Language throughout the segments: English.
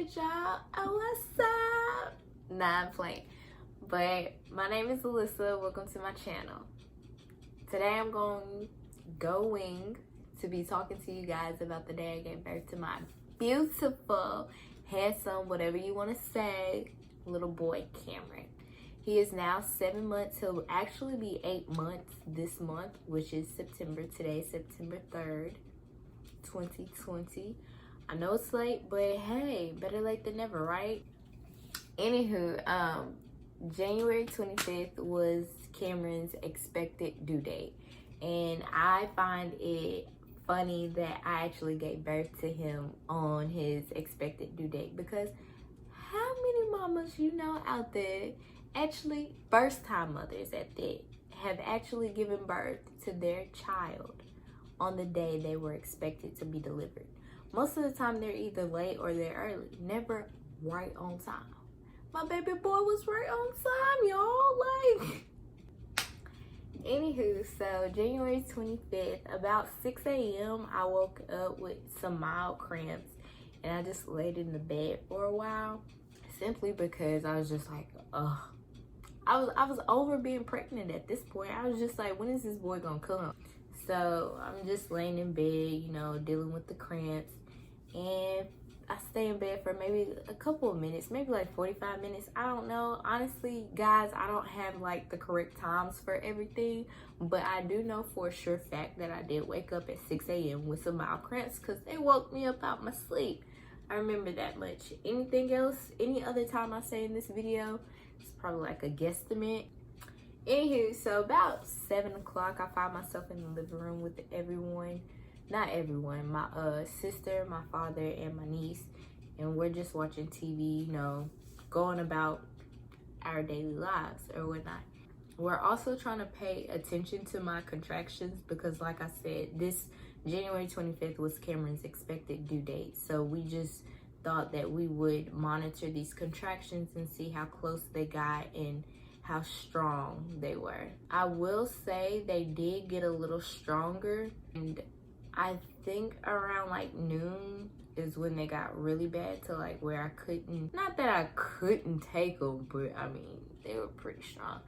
good, y'all? Oh, what's up? Nah, I'm playing. But my name is Alyssa. Welcome to my channel. Today I'm going to be talking to you guys about the day I gave birth to my beautiful, handsome, whatever you want to say, little boy, Cameron. He is now 7 months. He'll actually be 8 months this month, which is September. Today, September 3rd, 2020. I know it's late, but hey, better late than never, right? Anywho, January 25th was Cameron's expected due date. And I find it funny that I actually gave birth to him on his expected due date, because how many mamas you know out there, actually first time mothers at that, have actually given birth to their child on the day they were expected to be delivered? Most of the time they're either late or they're early, never right on time. My baby boy was right on time, y'all. Like, anywho, so January 25th, about 6 a.m., I woke up with some mild cramps, and I just laid in the bed for a while, simply because I was just like, ugh. I was over being pregnant at this point. I was just like, when is this boy gonna come? So I'm just laying in bed, you know, dealing with the cramps, and I stay in bed for maybe a couple of minutes, maybe like 45 minutes. I don't know. Honestly, guys, I don't have like the correct times for everything, but I do know for a sure fact that I did wake up at 6 a.m. with some mild cramps, because they woke me up out my sleep. I remember that much. Anything else, any other time I say in this video, it's probably like a guesstimate. Anywho, so about 7 o'clock, I find myself in the living room with everyone. Not everyone, my sister, my father, and my niece, and we're just watching TV, you know, going about our daily lives or whatnot. We're also trying to pay attention to my contractions, because like I said, this January 25th was Cameron's expected due date. So we just thought that we would monitor these contractions and see how close they got and how strong they were. I will say they did get a little stronger, and I think around like noon is when they got really bad, to like where I couldn't, not that I couldn't take them, but I mean, they were pretty strong.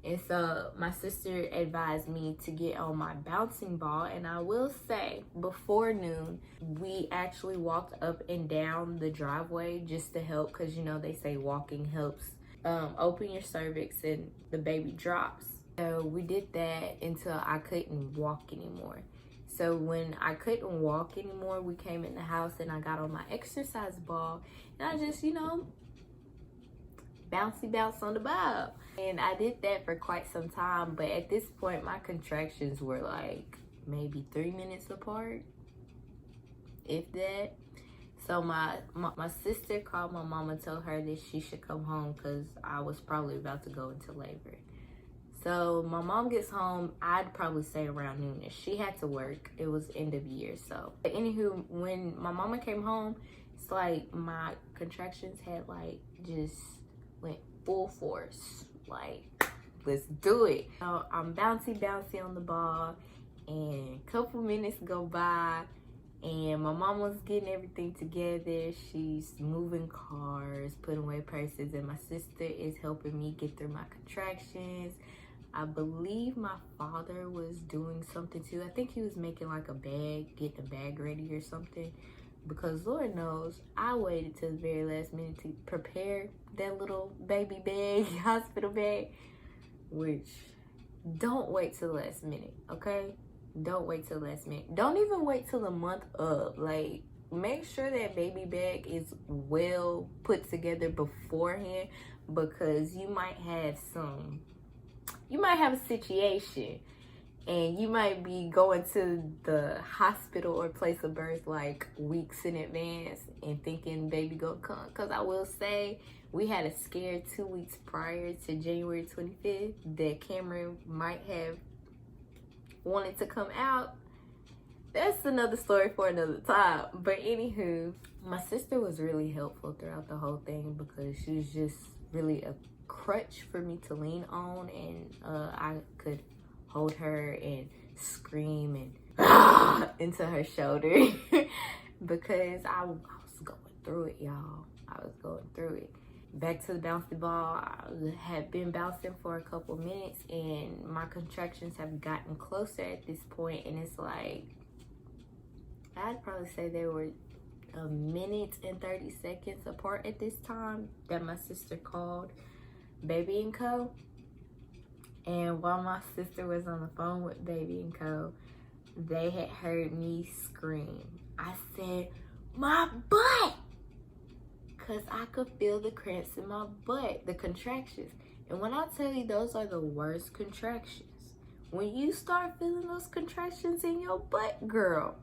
And so my sister advised me to get on my bouncing ball, and I will say before noon, we actually walked up and down the driveway just to help, because you know, they say walking helps open your cervix and the baby drops. So we did that until I couldn't walk anymore. So when I couldn't walk anymore, we came in the house and I got on my exercise ball, and I just, you know, bounce on the ball. And I did that for quite some time, but at this point my contractions were like maybe 3 minutes apart, if that. So my sister called my mom and told her that she should come home, because I was probably about to go into labor. So my mom gets home, I'd probably say around noonish. She had to work. It was end of year. So but anywho, when my mama came home, it's like my contractions had like just went full force. Like, let's do it. So I'm bouncy on the ball, and a couple minutes go by, and my mom was getting everything together. She's moving cars, putting away purses, and my sister is helping me get through my contractions. I believe my father was doing something too. I think he was making like a bag, getting a bag ready or something, because Lord knows I waited till the very last minute to prepare that little baby bag, hospital bag, which don't wait till the last minute, okay? Don't wait till the last minute. Don't even wait till the month up. Like, make sure that baby bag is well put together beforehand, because you might have a situation, and you might be going to the hospital or place of birth like weeks in advance and thinking baby gonna come. Because I will say, we had a scare 2 weeks prior to January 25th that Cameron might have wanted to come out. That's another story for another time. But anywho, my sister was really helpful throughout the whole thing, because she was just really a crutch for me to lean on, and I could hold her and scream and into her shoulder because I was going through it, y'all. I was going through it. Back to the bouncy ball. I had been bouncing for a couple minutes, and my contractions have gotten closer at this point, and it's like, I'd probably say they were a minute and 30 seconds apart at this time that my sister called Baby and Co. And while my sister was on the phone with Baby and Co, they had heard me scream. I said, my butt! Because I could feel the cramps in my butt, the contractions. And when I tell you, those are the worst contractions. When you start feeling those contractions in your butt, girl,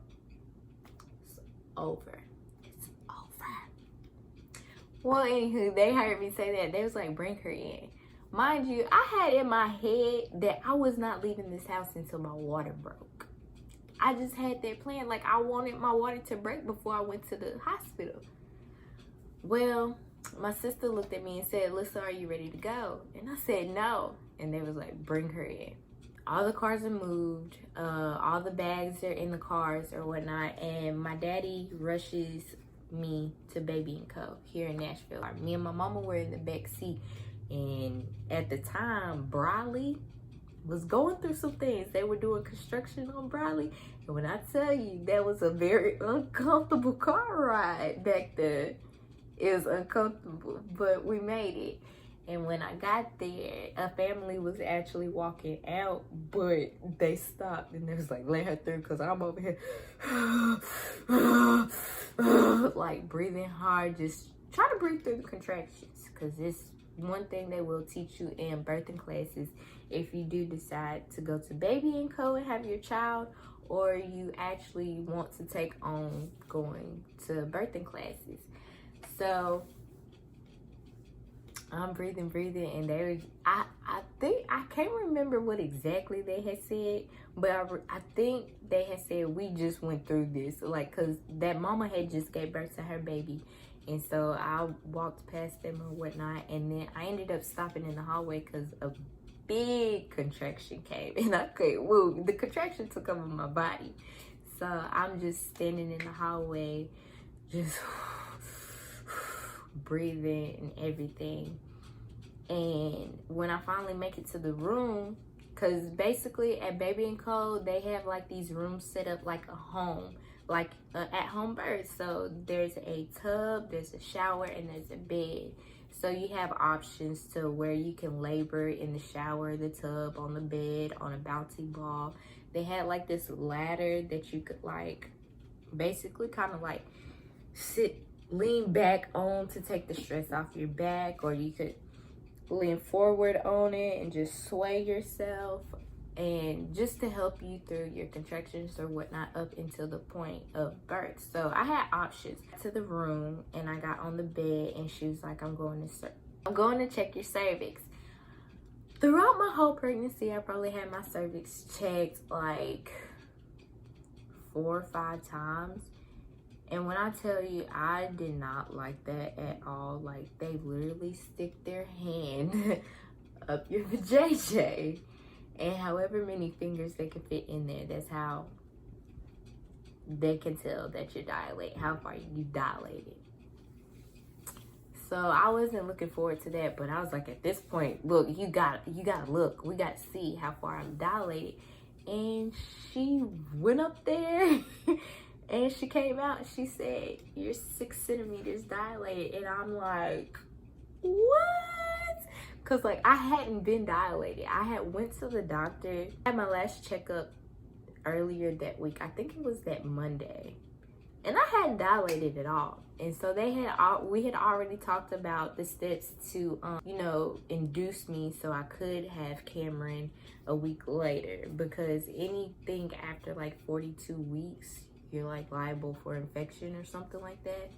it's over. It's over. Well, anywho, they heard me say that. They was like, bring her in. Mind you, I had in my head that I was not leaving this house until my water broke. I just had that plan. Like, I wanted my water to break before I went to the hospital. Well, my sister looked at me and said, Lisa, are you ready to go? And I said, no. And they was like, bring her in. All the cars are moved. All the bags are in the cars or whatnot. And my daddy rushes me to Baby and Co. here in Nashville. Me and my mama were in the back seat. And at the time, Briley was going through some things. They were doing construction on Briley. And when I tell you, that was a very uncomfortable car ride back there. It was uncomfortable, but we made it. And when I got there, a family was actually walking out, but they stopped and they was like, let her through, because I'm over here like breathing hard, just try to breathe through the contractions, because it's one thing they will teach you in birthing classes if you do decide to go to Baby and Co and have your child, or you actually want to take on going to birthing classes. So I'm breathing, and they were, I think, I can't remember what exactly they had said, but I think they had said, we just went through this, like, because that mama had just gave birth to her baby. And so I walked past them or whatnot, and then I ended up stopping in the hallway because a big contraction came, and I couldn't move. The contraction took over my body. So I'm just standing in the hallway, just breathing and everything. And when I finally make it to the room, because basically at Baby and Co, they have like these rooms set up like a home, like at-home birth. So there's a tub, there's a shower, and there's a bed. So you have options to where you can labor in the shower, the tub, on the bed, on a bouncy ball. They had like this ladder that you could like basically kind of like lean back on to take the stress off your back, or you could lean forward on it and just sway yourself, and just to help you through your contractions or whatnot up until the point of birth. So I had options. To the room, and I got on the bed, and she was like, I'm going to check your cervix. Throughout my whole pregnancy, I probably had my cervix checked like 4 or 5 times. And when I tell you, I did not like that at all. Like, they literally stick their hand up your vajayjay, and however many fingers they can fit in there, that's how they can tell that you're dilated, how far you dilated. So I wasn't looking forward to that, but I was like, at this point, look, you gotta look. We got to see how far I'm dilated. And she went up there. And she came out and she said, you're 6 centimeters dilated. And I'm like, what? Because like, I hadn't been dilated. I had went to the doctor. I had my last checkup earlier that week. I think it was that Monday. And I hadn't dilated at all. And so we had already talked about the steps to, induce me so I could have Cameron a week later. Because anything after like 42 weeks, you're like liable for infection or something like that.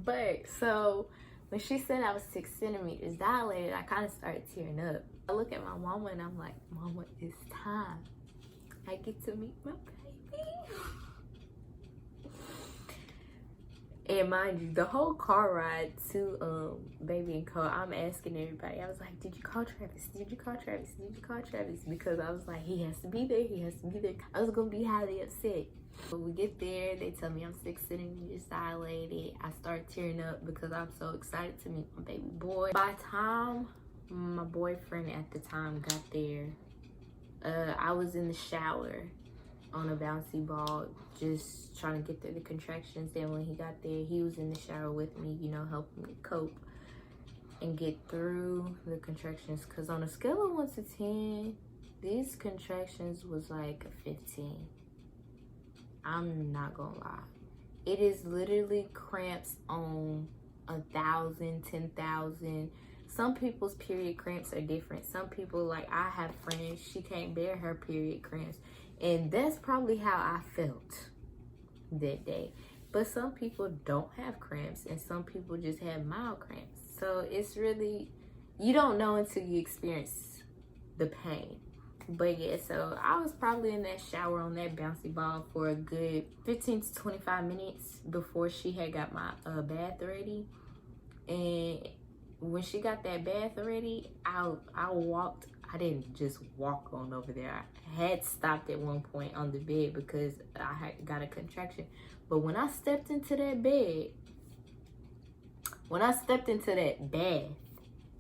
But so when she said I was 6 centimeters dilated, I kind of started tearing up. I look at my mama and I'm like, Mama, it's time. I get to meet my baby. And mind you, the whole car ride to Baby and Co, I'm asking everybody. I was like, did you call Travis? Did you call Travis? Did you call Travis? Because I was like, he has to be there. He has to be there. I was going to be highly upset. When we get there, they tell me I'm 6 centimeters dilated. I start tearing up because I'm so excited to meet my baby boy. By the time my boyfriend at the time got there, I was in the shower on a bouncy ball, just trying to get through the contractions. Then when he got there, he was in the shower with me, you know, helping me cope and get through the contractions. Because on a scale of 1 to 10, these contractions was like a 15. I'm not gonna lie. It is literally cramps on 1,000, 10,000. Some people's period cramps are different. Some people, like I have friends, she can't bear her period cramps. And that's probably how I felt that day. But some people don't have cramps and some people just have mild cramps. So it's really, you don't know until you experience the pain. But yeah, so I was probably in that shower on that bouncy ball for a good 15 to 25 minutes before she had got my bath ready. And when she got that bath ready, I didn't just walk on over there. I had stopped at one point on the bed because I had got a contraction. But when I stepped into that bath,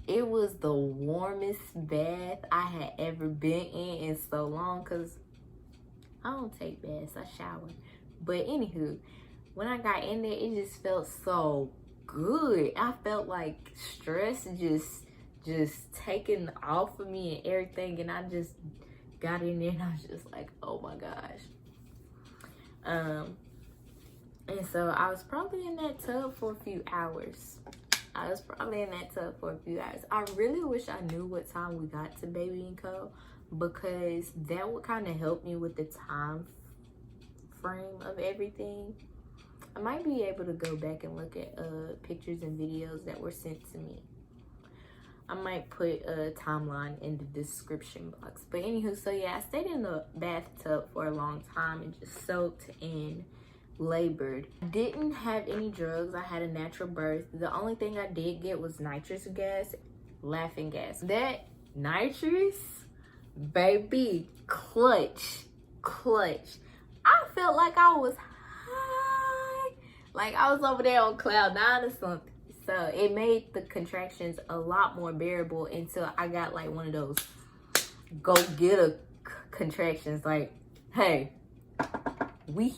it was the warmest bath I had ever been in so long, because I don't take baths, I shower. But anywho, when I got in there, it just felt so good. I felt like stress just taken off of me and everything, and I just got in there and I was just like, oh my gosh. And so I was probably in that tub for a few hours. I really wish I knew what time we got to Baby and Co, because that would kind of help me with the time frame of everything. I might be able to go back and look at pictures and videos that were sent to me. I might put a timeline in the description box. But anywho, so yeah, I stayed in the bathtub for a long time and just soaked and labored. I didn't have any drugs. I had a natural birth. The only thing I did get was nitrous gas, laughing gas. That nitrous, baby, clutch. I felt like I was high. Like I was over there on cloud 9 or something. So it made the contractions a lot more bearable until I got like one of those go-getter contractions. Like, hey, we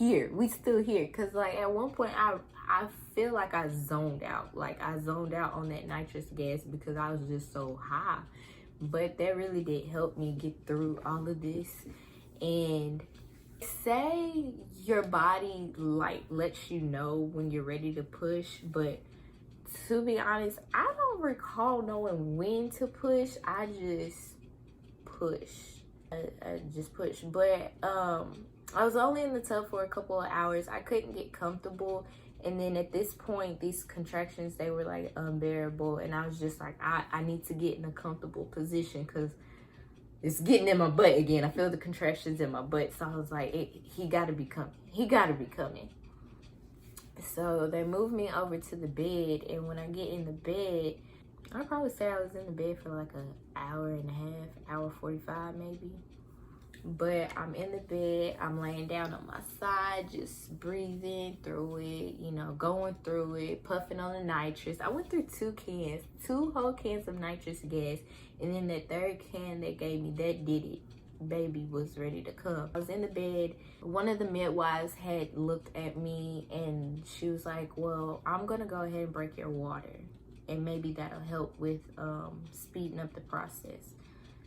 still here. Cause like at one point I feel like I zoned out. Like I zoned out on that nitrous gas because I was just so high. But that really did help me get through all of this. And say your body like lets you know when you're ready to push, but to be honest, I don't recall knowing when to push. I just push. I just push. But I was only in the tub for a couple of hours. I couldn't get comfortable. And then at this point, these contractions, they were like unbearable. And I was just like, I need to get in a comfortable position because it's getting in my butt again. I feel the contractions in my butt. So I was like, he got to be coming. He got to be coming. So they moved me over to the bed. And when I get in the bed, I'd probably say I was in the bed for like an hour and a half, hour 45 maybe. But I'm in the bed, I'm laying down on my side, just breathing through it, you know, going through it, puffing on the nitrous. I went through 2 whole cans of nitrous gas. And then that third can they gave me, that did it. Baby was ready to come. I was in the bed. One of the midwives had looked at me and she was like, well, I'm going to go ahead and break your water. And maybe that'll help with speeding up the process.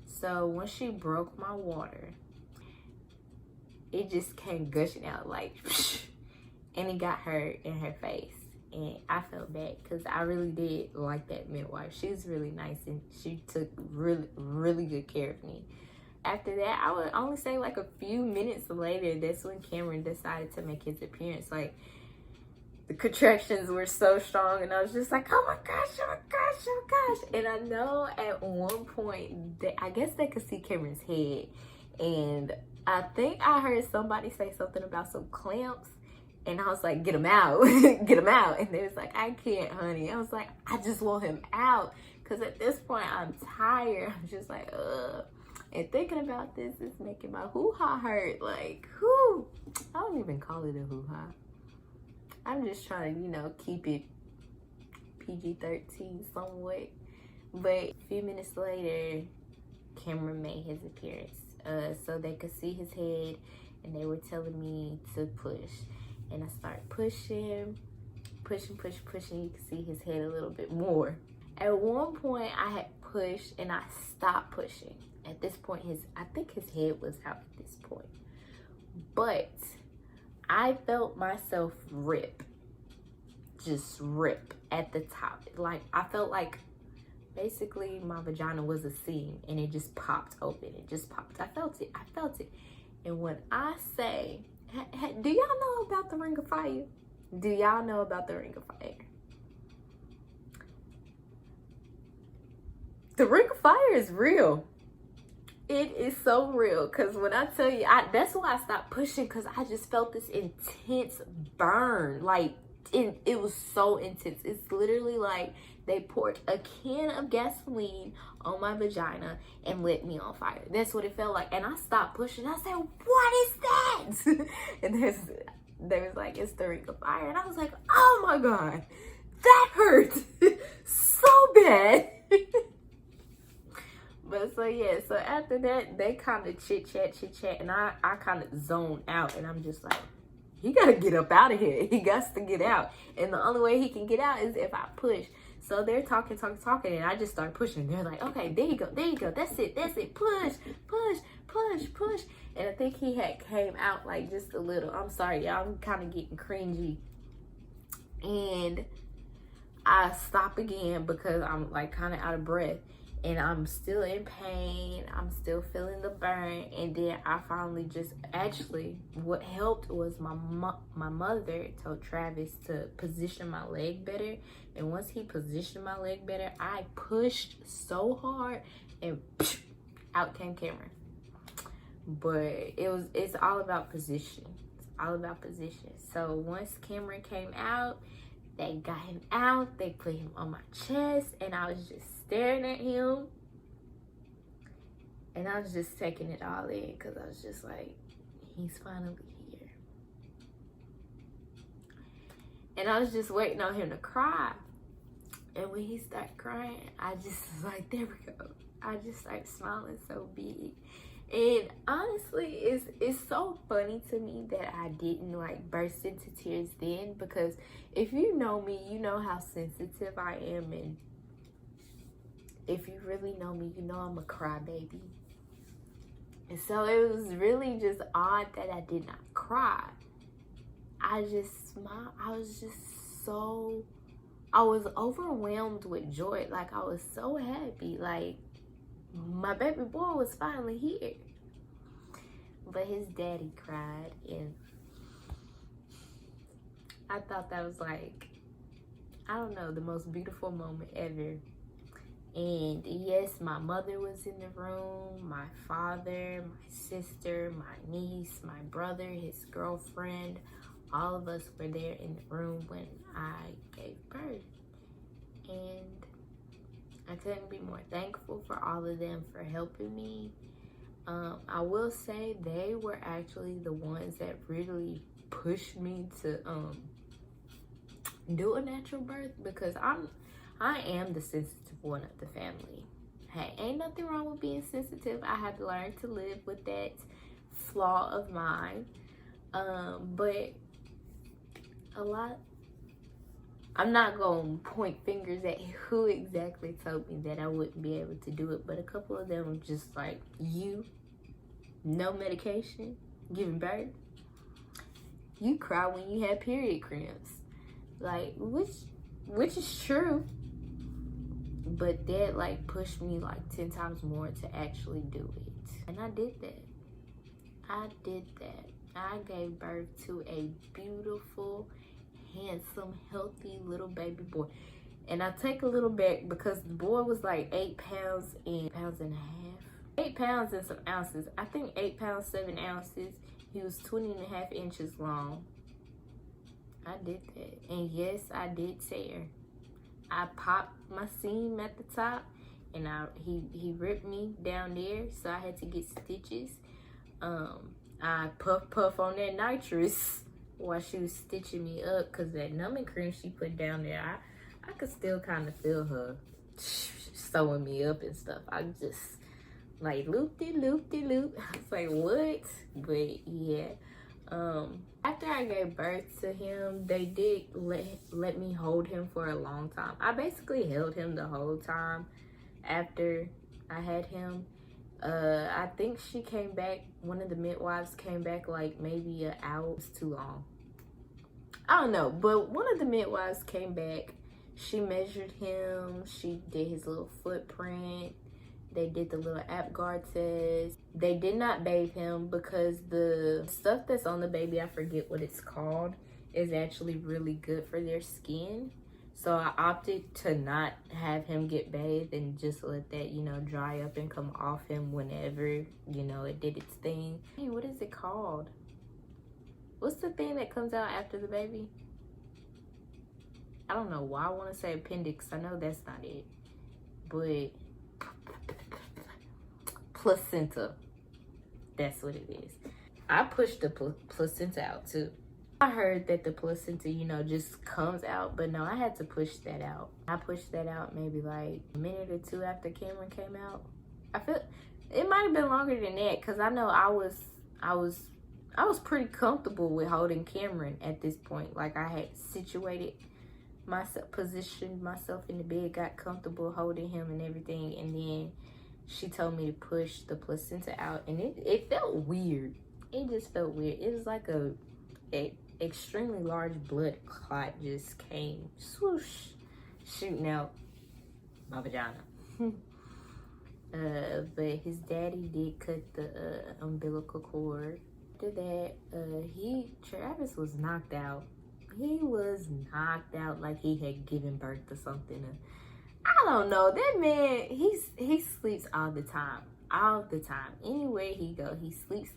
So when she broke my water, it just came gushing out like, and it got her in her face. And I felt bad because I really did like that midwife. She was really nice and she took really good care of me. After that, I would only say like a few minutes later, that's when Cameron decided to make his appearance. Like, the contractions were so strong and I was just like, oh my gosh, oh my gosh, oh my gosh. And I know at one point, I guess they could see Cameron's head. And I think I heard somebody say something about some clamps. And I was like, get him out, get him out. And they was like, I can't, honey. I was like, I just want him out. Because at this point, I'm tired. I'm just like, ugh. And thinking about this is making my hoo-ha hurt. Like, whoo. I don't even call it a hoo-ha. I'm just trying to, you know, keep it PG-13 somewhat. But a few minutes later, Cameron made his appearance. So they could see his head. And they were telling me to push. And I started pushing. You can see his head a little bit more. At one point, I had pushed and I stopped pushing. At this point, I think his head was out at this point. But I felt myself rip. Just rip at the top. Like, I felt like basically my vagina was a seam and it just popped open. It just popped. I felt it. And when I say, do y'all know about the Ring of Fire? Do y'all know about the Ring of Fire? The Ring of Fire is real. It is so real. Because when I tell you, that's why I stopped pushing. Because I just felt this intense burn. Like, it was so intense. It's literally like they poured a can of gasoline on my vagina and lit me on fire. That's what it felt like. And I stopped pushing. I said, what is that? And they was like, it's the Ring of Fire. And I was like, oh my God, that hurt so bad. But so yeah, so after that, they kind of chit chat, and I kind of zoned out, and I'm just like, he gotta get up out of here. He got to get out, and the only way he can get out is if I push. So they're talking, and I just start pushing. They're like, okay, there you go, that's it, push. And I think he had came out like just a little. I'm sorry, y'all, I'm kind of getting cringy. And I stop again because I'm like kind of out of breath. And I'm still in pain. I'm still feeling the burn. And then I finally just, actually, what helped was my mother told Travis to position my leg better. And once he positioned my leg better, I pushed so hard and out came Cameron. But it's all about position. It's all about position. So once Cameron came out, they got him out. They put him on my chest. And I was just staring at him, and I was just taking it all in because I was just like, he's finally here. And I was just waiting on him to cry. And when he started crying, I just was like, there we go. I just started smiling so big. And honestly, it's so funny to me that I didn't like burst into tears then, because if you know me, you know how sensitive I am, and if you really know me, you know I'm a crybaby. And so it was really just odd that I did not cry. I just smiled. I was overwhelmed with joy. Like, I was so happy. Like, my baby boy was finally here. But his daddy cried, and I thought that was like, I don't know, the most beautiful moment ever. And yes, my mother was in the room, my father, my sister, my niece, my brother, his girlfriend, all of us were there in the room when I gave birth. And I couldn't be more thankful for all of them for helping me. I will say they were actually the ones that really pushed me to do a natural birth, because I am the sensitive one of the family. Hey, ain't nothing wrong with being sensitive. I had to learn to live with that flaw of mine. But I'm not going to point fingers at who exactly told me that I wouldn't be able to do it, but a couple of them were just like, no medication, giving birth. You cry when you have period cramps. Like, which is true. But that like pushed me like 10 times more to actually do it. And I did that. I gave birth to a beautiful, handsome, healthy little baby boy. And I take a little back because the boy was like 8 pounds and a half. 8 pounds and some ounces. I think 8 pounds, 7 ounces. He was 20 and a half inches long. I did that. And yes, I did tear. I popped my seam at the top, and he ripped me down there, so I had to get stitches. I puff on that nitrous while she was stitching me up, because that numbing cream she put down there, I could still kind of feel her sewing me up and stuff. I just like loop-de-loop. I was like, what? But yeah. After I gave birth to him, they did let me hold him for a long time. I basically held him the whole time after I had him. I think she came back, one of the midwives came back like maybe an hour. It was too long. I don't know, but one of the midwives came back. She measured him. She did his little footprint. They did the little APGAR test. They did not bathe him because the stuff that's on the baby, I forget what it's called, is actually really good for their skin. So I opted to not have him get bathed and just let that, you know, dry up and come off him whenever, you know, it did its thing. Hey, what is it called? What's the thing that comes out after the baby? I don't know why I want to say appendix. I know that's not it. But placenta. That's what it is. I pushed the placenta out too. I heard that the placenta, you know, just comes out, but no, I had to push that out. I pushed that out maybe like a minute or two after Cameron came out. I feel it might have been longer than that, because I know I was pretty comfortable with holding Cameron at this point. Like, I had situated myself, positioned myself in the bed, got comfortable holding him and everything, and then she told me to push the placenta out, and it felt weird. It just felt weird. It was like a extremely large blood clot just came swoosh shooting out my vagina. But his daddy did cut the umbilical cord. After that, Travis was knocked out. He was knocked out like he had given birth to something. I don't know. That man, he sleeps all the time. All the time. Anywhere he go, he sleeps.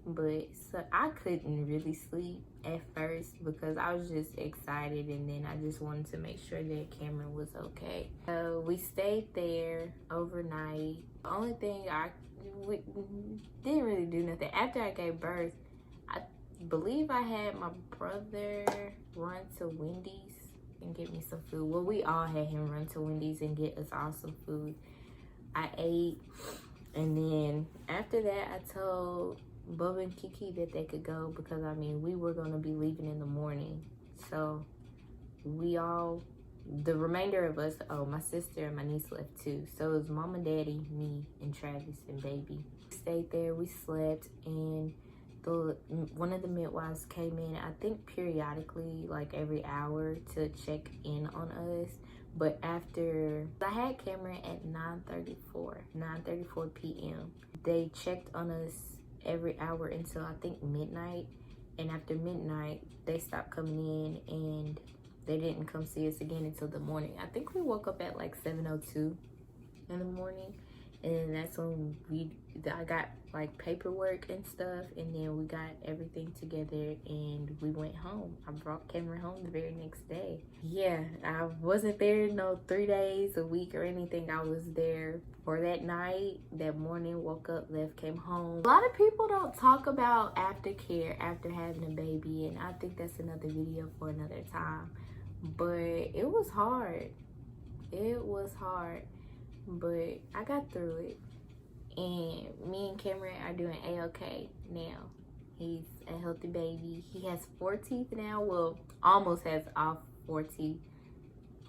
But so I couldn't really sleep at first because I was just excited, and then I just wanted to make sure that Cameron was okay. We stayed there overnight. The only thing we didn't really do nothing. After I gave birth, I believe I had my brother run to Wendy's and get me some food. Well, we all had him run to Wendy's and get us all some food. I ate, and then after that, I told Bubba and Kiki that they could go, because I mean, we were going to be leaving in the morning. So the remainder of us, my sister and my niece left too. So it was mama, daddy, me, and Travis and baby. We stayed there, we slept, and one of the midwives came in, I think periodically, like every hour, to check in on us. But after I had Cameron at 9:34 p.m. They checked on us every hour until I think midnight, and after midnight they stopped coming in, and they didn't come see us again until the morning. I think we woke up at like 7:02 in the morning, and that's when I got like paperwork and stuff, and then we got everything together and we went home. I brought Cameron home the very next day. Yeah, I wasn't there no 3 days, a week, or anything. I was there for that night, that morning, woke up, left, came home. A lot of people don't talk about aftercare after having a baby, and I think that's another video for another time. But it was hard. It was hard, but I got through it. And me and Cameron are doing A-okay now. He's a healthy baby. He has 4 teeth now. Well, almost has all 4 teeth.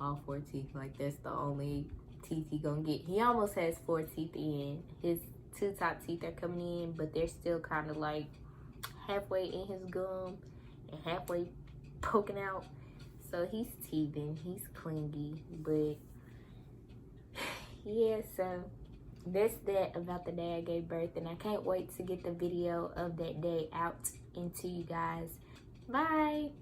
All 4 teeth. Like, that's the only teeth he gonna get. He almost has 4 teeth in. His 2 top teeth are coming in, but they're still kind of like halfway in his gum and halfway poking out. So he's teething. He's clingy. But yeah, so that's that about the day I gave birth, and I can't wait to get the video of that day out into you guys. Bye.